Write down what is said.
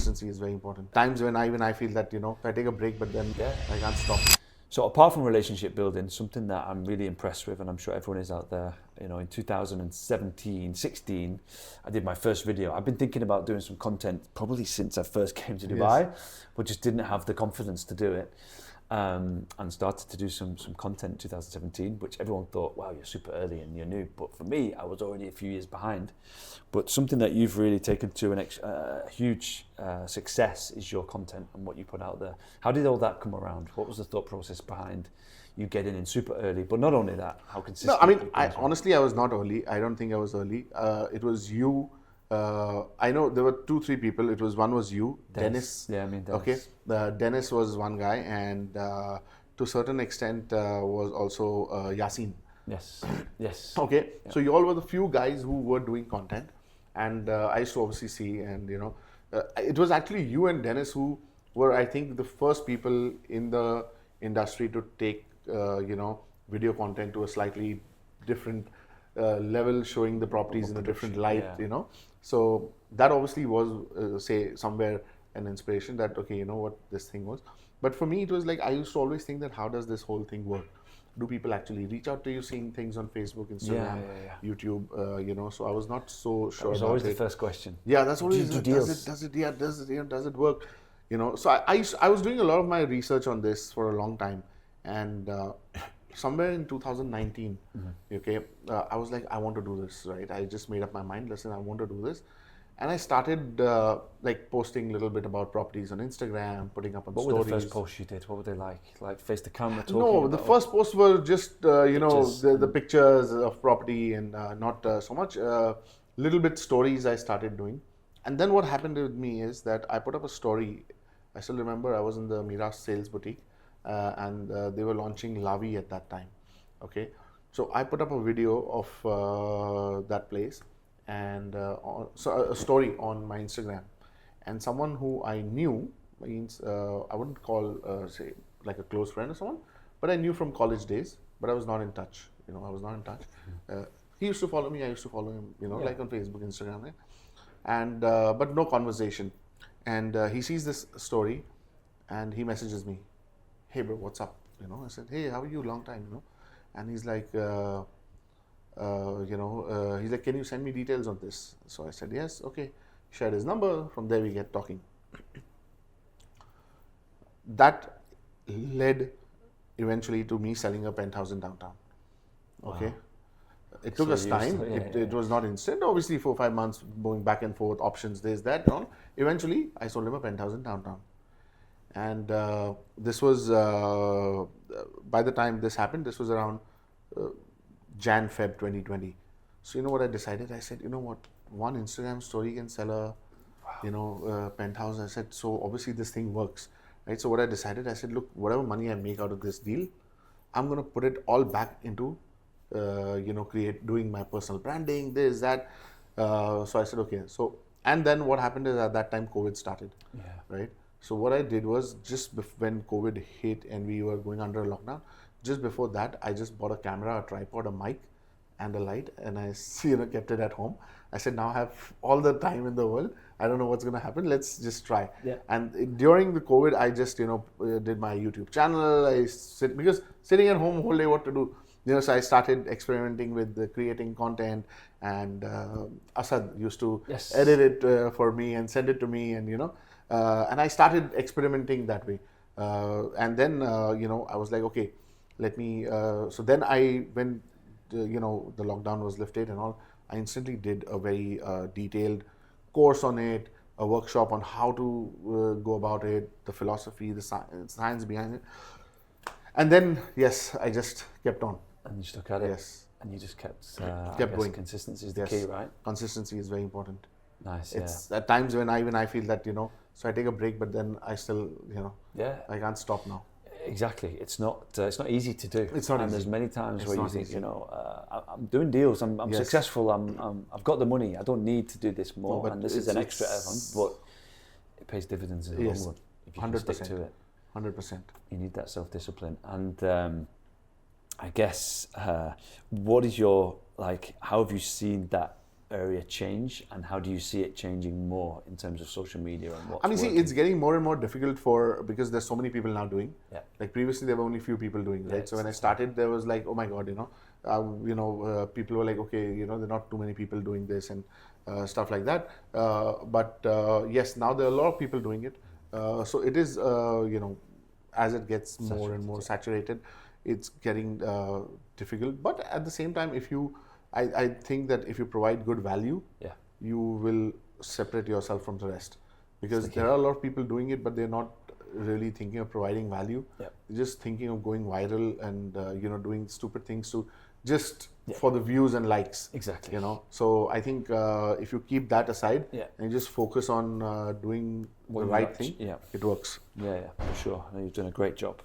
consistency is very important. Times when I feel that, if I take a break, but then I can't stop. So apart from relationship building, something that I'm really impressed with, and I'm sure everyone is out there, in 2017, 16, I did my first video. I've been thinking about doing some content probably since I first came to Dubai, but just didn't have the confidence to do it. And started to do some content in 2017, which everyone thought, wow, you're super early and you're new. But for me, I was already a few years behind. But something that you've really taken to a huge success is your content and what you put out there. How did all that come around? What was the thought process behind you getting in super early? But not only that, how consistent? No, I mean, honestly, I was not early. I don't think I was early. It was you. I know there were 2-3 people. One was you, Dennis. Yeah, I mean Dennis. Okay, Dennis was one guy, and to a certain extent was also Yasin. Yes. Okay, so you all were the few guys who were doing content, and I used to obviously see, and it was actually you and Dennis who were, I think, the first people in the industry to take video content to a slightly different level, showing the properties in a different light. So that obviously was say somewhere an inspiration that, okay, what this thing was. But for me, it was like I used to always think that how does this whole thing work? Do people actually reach out to you, seeing things on Facebook, Instagram, YouTube? So I was not so sure. That was always the first question. Yeah, that's always does it work? So I was doing a lot of my research on this for a long time, and somewhere in 2019, okay, I was like, I want to do this, right? I just made up my mind. Listen, I want to do this. And I started posting a little bit about properties on Instagram, putting up on stories. What were the first posts you did? What were they like? Like face the camera talking? No, the first posts were just, the pictures of property and not so much. Little bit stories I started doing. And then what happened with me is that I put up a story. I still remember I was in the Mira sales boutique and they were launching Lavi at that time. Okay. So I put up a video of that place, and so a story on my Instagram, and someone who I knew, means I wouldn't call say like a close friend or someone, but I knew from college days, but I was not in touch. I was not in touch. He used to follow me, I used to follow him, like on Facebook, Instagram, right? And but no conversation. And he sees this story, and he messages me, "Hey bro, what's up?" I said, "Hey, how are you? Long time." And he's like, he's like, "Can you send me details on this?" So I said, "Yes." Okay, shared his number. From there we get talking. That led eventually to me selling a penthouse in downtown. Okay. Wow. It took us time. It was not instant. Obviously, 4-5 months going back and forth, options, this, that, and all. Eventually, I sold him a penthouse in downtown. And this was, by the time this happened, this was around Jan, Feb 2020. So you know what I decided? I said, you know what, one Instagram story can sell a penthouse. I said, so obviously this thing works, right? So what I decided, I said, look, whatever money I make out of this deal, I'm going to put it all back into, doing my personal branding, this, that. So I said, okay. So, and then what happened is at that time, COVID started, right? So what I did was just when COVID hit and we were going under a lockdown, just before that, I just bought a camera, a tripod, a mic, and a light, and I kept it at home. I said, now I have all the time in the world. I don't know what's going to happen. Let's just try. Yeah. And during the COVID, I just did my YouTube channel. Because sitting at home whole day, what to do? So I started experimenting with creating content, and Asad used to edit it for me and send it to me, and and I started experimenting that way. And then I was like, okay, let me. So then when the lockdown was lifted and all, I instantly did a very detailed course on it, a workshop on how to go about it, the philosophy, the science behind it. And then, yes, I just kept on. And you stuck at it. Yes. And you just kept going. Consistency is the key, right? Consistency is very important. Nice. It's at times when I feel that, so I take a break, but then I still, I can't stop now. Exactly. It's not easy to do. It's not and easy. There's many times where you think, I'm doing deals, I'm successful, I've got the money, I don't need to do this more, and this is an extra effort, but it pays dividends in the long run if you can stick to it. 100%. You need that self-discipline. And I guess, what is your, how have you seen that area change, and how do you see it changing more in terms of social media and what's I mean, see, working? it's getting more and more difficult because there's so many people now doing. Yeah. Like previously, there were only few people doing, right? Yeah, So when I started, there was like, oh my god, people were like, okay, there are not too many people doing this and stuff like that. But yes, now there are a lot of people doing it. So it is, as it gets more and more saturated, it's getting difficult. But at the same time, I think that if you provide good value, Yeah. you will separate yourself from the rest, because there are a lot of people doing it, but they're not really thinking of providing value. Yeah. They're just thinking of going viral and doing stupid things to just for the views and likes. Exactly. So I think if you keep that aside Yeah. and you just focus on doing What the you right like, thing, yeah. it works. Yeah, for sure. No, you've done a great job.